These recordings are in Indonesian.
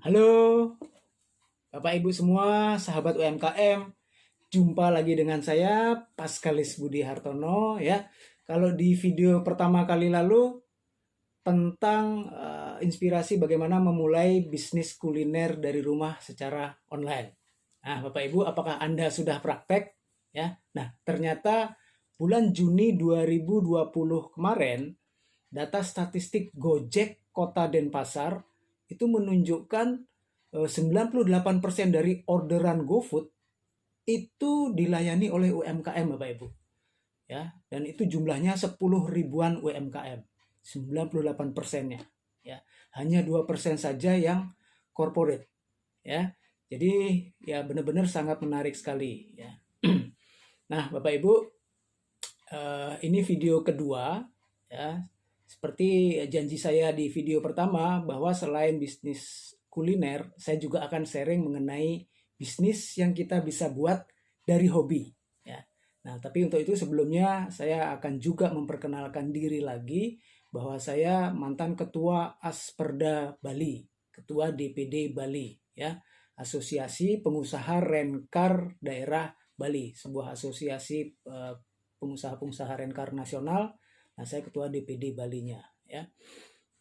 Halo Bapak Ibu semua, sahabat UMKM. Jumpa lagi dengan saya Paskalis Budi Hartono ya. Kalau di video pertama kali lalu tentang inspirasi bagaimana memulai bisnis kuliner dari rumah secara online. Nah, Bapak Ibu, apakah Anda sudah praktek ya? Nah, ternyata bulan Juni 2020 kemarin data statistik Gojek Kota Denpasar itu menunjukkan 98% dari orderan GoFood itu dilayani oleh UMKM Bapak Ibu. Ya, dan itu jumlahnya 10 ribuan UMKM. 98%-nya. Ya, hanya 2% saja yang corporate. Ya. Jadi ya benar-benar sangat menarik sekali ya. Nah, Bapak Ibu, ini video kedua ya. Seperti janji saya di video pertama bahwa selain bisnis kuliner, saya juga akan sharing mengenai bisnis yang kita bisa buat dari hobi ya. Nah, tapi untuk itu sebelumnya saya akan juga memperkenalkan diri lagi bahwa saya mantan ketua Asperda Bali, ketua DPD Bali ya, Asosiasi Pengusaha Rencar Daerah Bali, sebuah asosiasi pengusaha-pengusaha rencar nasional. Nah, saya ketua DPD Balinya ya.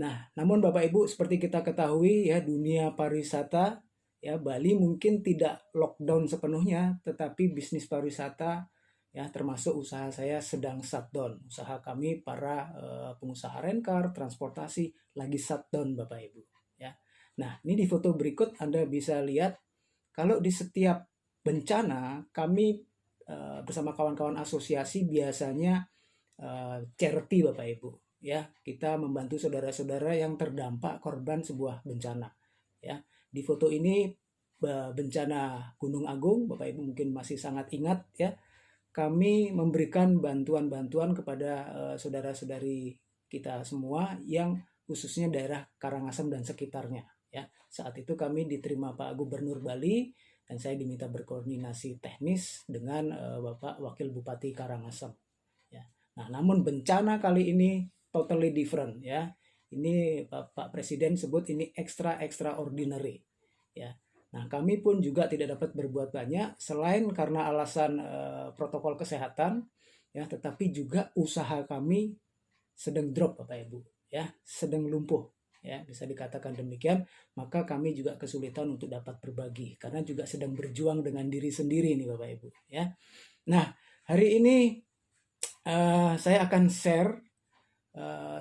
Nah, namun Bapak Ibu seperti kita ketahui ya, dunia pariwisata ya, Bali mungkin tidak lockdown sepenuhnya, tetapi bisnis pariwisata ya termasuk usaha saya sedang shutdown. Usaha kami para pengusaha rencar, transportasi lagi shutdown Bapak Ibu ya. Nah, ini di foto berikut Anda bisa lihat kalau di setiap bencana kami bersama kawan-kawan asosiasi biasanya charity Bapak Ibu ya, kita membantu saudara-saudara yang terdampak korban sebuah bencana ya. Di foto ini bencana Gunung Agung, Bapak Ibu mungkin masih sangat ingat ya, kami memberikan bantuan-bantuan kepada saudara-saudari kita semua yang khususnya daerah Karangasem dan sekitarnya ya. Saat itu kami diterima Pak Gubernur Bali dan saya diminta berkoordinasi teknis dengan Bapak Wakil Bupati Karangasem. Nah, namun bencana kali ini totally different ya. Ini Pak Presiden sebut ini extraordinary ya. Nah, kami pun juga tidak dapat berbuat banyak selain karena alasan protokol kesehatan ya, tetapi juga usaha kami sedang drop Bapak Ibu ya, sedang lumpuh ya, bisa dikatakan demikian. Maka kami juga kesulitan untuk dapat berbagi karena juga sedang berjuang dengan diri sendiri nih Bapak Ibu ya. Nah, hari ini saya akan share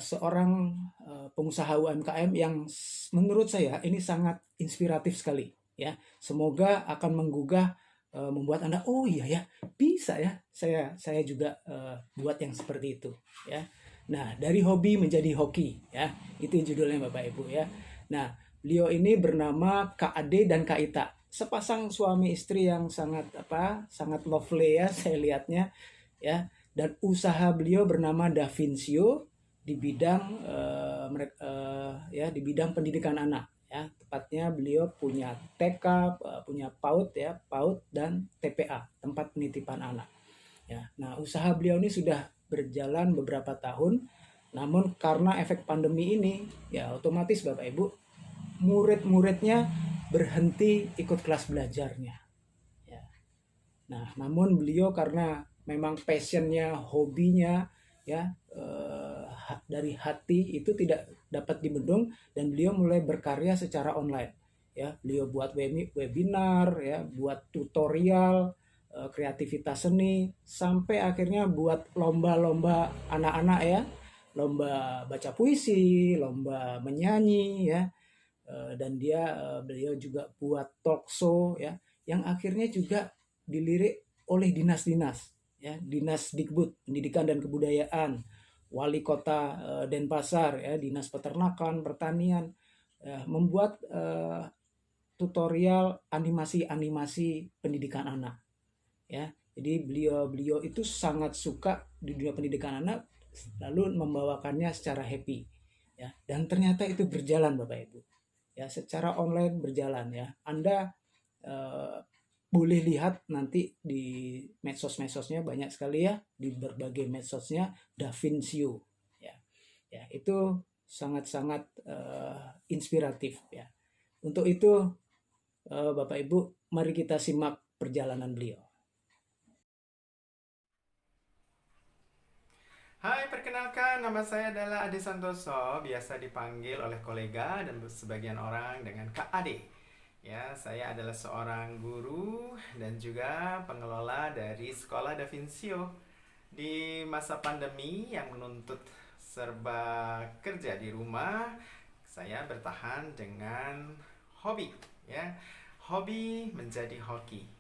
seorang pengusaha UMKM yang menurut saya ini sangat inspiratif sekali ya. Semoga akan menggugah, membuat Anda oh iya ya bisa ya saya juga buat yang seperti itu ya. Nah, dari hobi menjadi hoki ya, itu judulnya Bapak Ibu ya. Nah, beliau ini bernama Kak Ade dan Kak Ita, sepasang suami istri yang sangat sangat lovely ya saya lihatnya ya. Dan usaha beliau bernama Da Vincio di bidang di bidang pendidikan anak ya. Tepatnya beliau punya TK, punya PAUD ya, PAUD dan TPA, tempat penitipan anak. Ya. Nah, usaha beliau ini sudah berjalan beberapa tahun. Namun karena efek pandemi ini ya otomatis Bapak Ibu murid-muridnya berhenti ikut kelas belajarnya. Ya. Nah, namun beliau karena memang passionnya, hobinya ya dari hati itu tidak dapat dibendung dan beliau mulai berkarya secara online ya. Beliau buat webinar ya, buat tutorial kreativitas seni, sampai akhirnya buat lomba-lomba anak-anak ya, lomba baca puisi, lomba menyanyi ya. Dan beliau juga buat talk show ya, yang akhirnya juga dilirik oleh dinas-dinas ya, Dinas Dikbud Pendidikan dan Kebudayaan, Wali Kota Denpasar ya, Dinas Peternakan, Pertanian, membuat tutorial animasi-animasi pendidikan anak ya. Jadi beliau itu sangat suka di dunia pendidikan anak, lalu membawakannya secara happy ya, dan ternyata itu berjalan Bapak Ibu ya, secara online berjalan ya. Anda boleh lihat nanti di medsos-medsosnya banyak sekali ya, di berbagai medsosnya Da Vincio ya. Ya, itu sangat-sangat inspiratif ya. Untuk itu, Bapak Ibu, mari kita simak perjalanan beliau. Hai, perkenalkan, nama saya adalah Ade Santoso, biasa dipanggil oleh kolega dan sebagian orang dengan Kak Ade. Ya, saya adalah seorang guru dan juga pengelola dari Sekolah Da Vincio. Di masa pandemi yang menuntut serba kerja di rumah, saya bertahan dengan hobi, ya. Hobi menjadi hoki.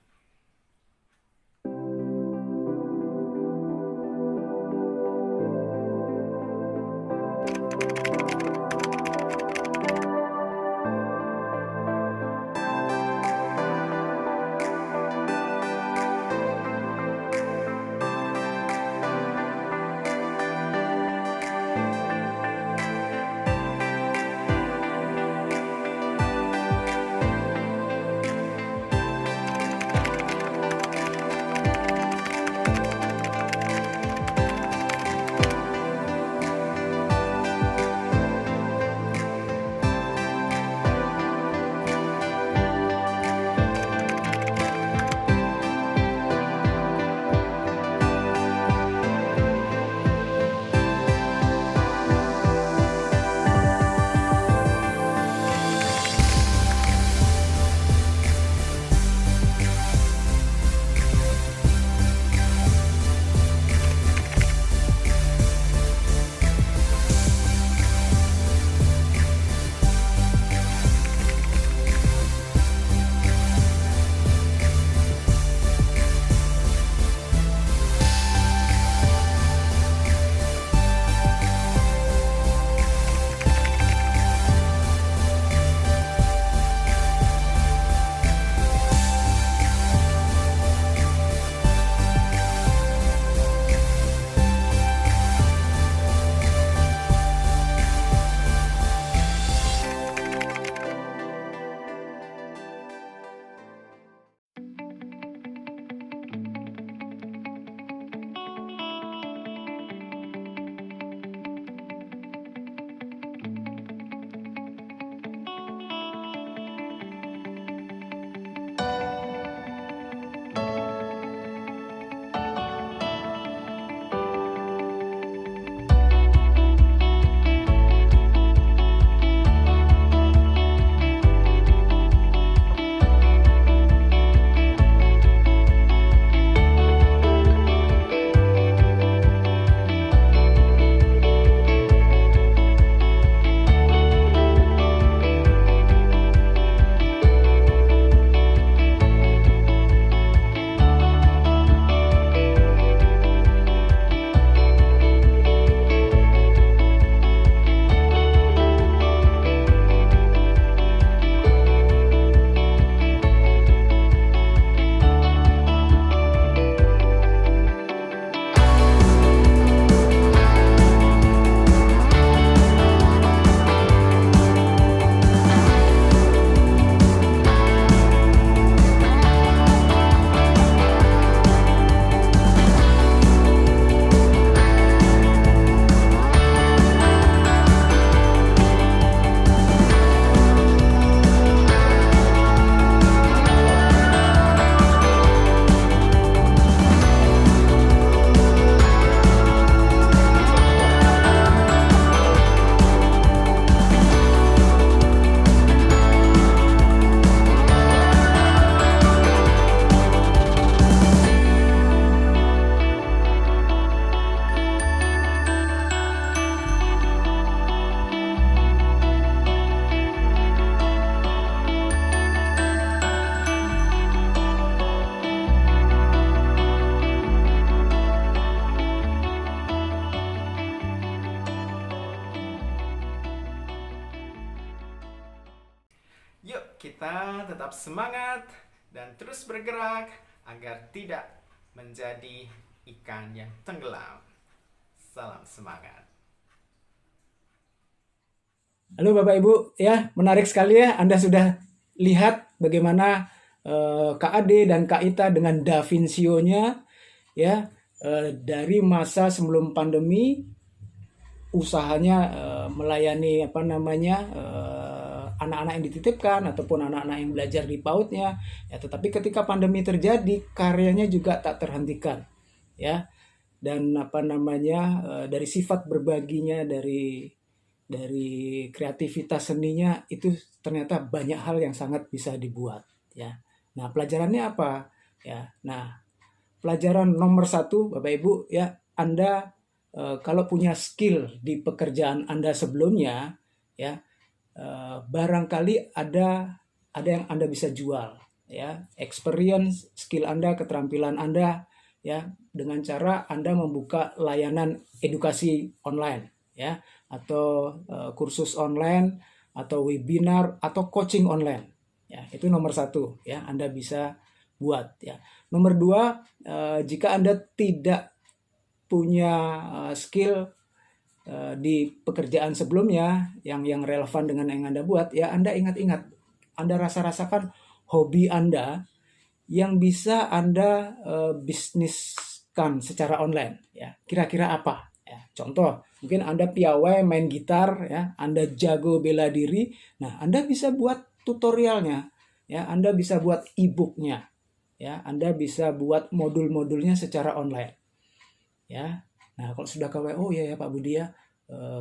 Yuk, kita tetap semangat dan terus bergerak agar tidak menjadi ikan yang tenggelam. Salam semangat. Halo Bapak Ibu, ya menarik sekali ya Anda sudah lihat bagaimana Kak Ade dan Kak Ita dengan Da Vincio-nya ya dari masa sebelum pandemi usahanya melayani anak-anak yang dititipkan ataupun anak-anak yang belajar di PAUD-nya ya. Tetapi ketika pandemi terjadi, karyanya juga tak terhentikan ya. Dan dari sifat berbaginya, dari kreativitas seninya itu ternyata banyak hal yang sangat bisa dibuat ya. Nah, pelajarannya apa ya? Nah, pelajaran nomor 1 Bapak Ibu ya, Anda kalau punya skill di pekerjaan Anda sebelumnya ya, barangkali ada yang Anda bisa jual ya, experience, skill Anda, keterampilan Anda ya, dengan cara Anda membuka layanan edukasi online ya, atau kursus online, atau webinar, atau coaching online ya. Itu nomor 1 ya, Anda bisa buat ya. Nomor 2, jika Anda tidak punya skill di pekerjaan sebelumnya yang relevan dengan yang Anda buat ya, Anda ingat-ingat, Anda rasakan hobi Anda yang bisa Anda bisniskan secara online ya. Kira-kira apa ya? Contoh, mungkin Anda piawai main gitar ya, Anda jago bela diri. Nah, Anda bisa buat tutorialnya ya, Anda bisa buat e-booknya ya, Anda bisa buat modul-modulnya secara online ya. Nah, kalau sudah oh ya Pak Budi ya,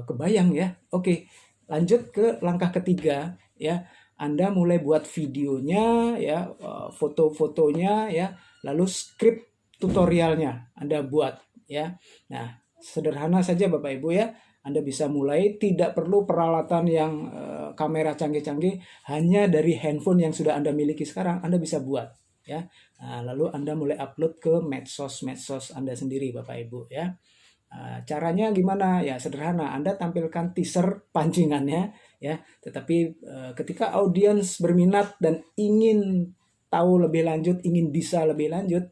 kebayang ya. Oke, lanjut ke langkah ketiga ya. Anda mulai buat videonya ya, foto-fotonya ya, lalu skrip tutorialnya Anda buat ya. Nah, sederhana saja Bapak Ibu ya. Anda bisa mulai, tidak perlu peralatan yang kamera canggih-canggih, hanya dari handphone yang sudah Anda miliki sekarang Anda bisa buat ya. Nah, lalu Anda mulai upload ke medsos Anda sendiri Bapak Ibu ya. Caranya gimana ya? Sederhana, Anda tampilkan teaser pancingannya ya, tetapi ketika audiens berminat dan ingin tahu lebih lanjut, ingin bisa lebih lanjut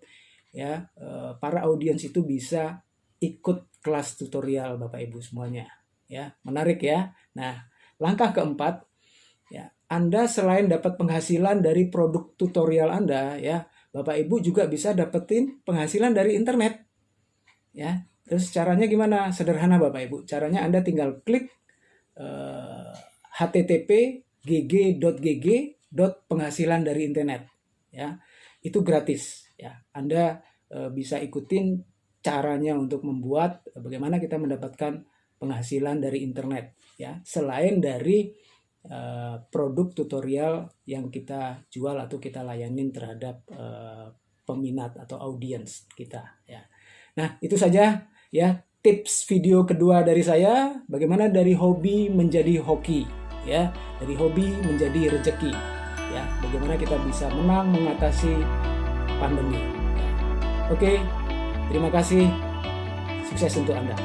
ya, para audiens itu bisa ikut kelas tutorial Bapak Ibu semuanya ya. Menarik ya. Nah, langkah keempat ya, Anda selain dapat penghasilan dari produk tutorial Anda ya, Bapak Ibu juga bisa dapetin penghasilan dari internet ya. Terus caranya gimana? Sederhana Bapak Ibu. Caranya Anda tinggal klik http://gg.gg.penghasilan dari internet ya. Itu gratis ya. Anda bisa ikutin caranya untuk membuat bagaimana kita mendapatkan penghasilan dari internet ya, selain dari produk tutorial yang kita jual atau kita layanin terhadap peminat atau audiens kita ya. Nah, itu saja ya tips video kedua dari saya, bagaimana dari hobi menjadi hoki ya, dari hobi menjadi rezeki ya, bagaimana kita bisa menang mengatasi pandemi ya. Oke, terima kasih, sukses untuk Anda.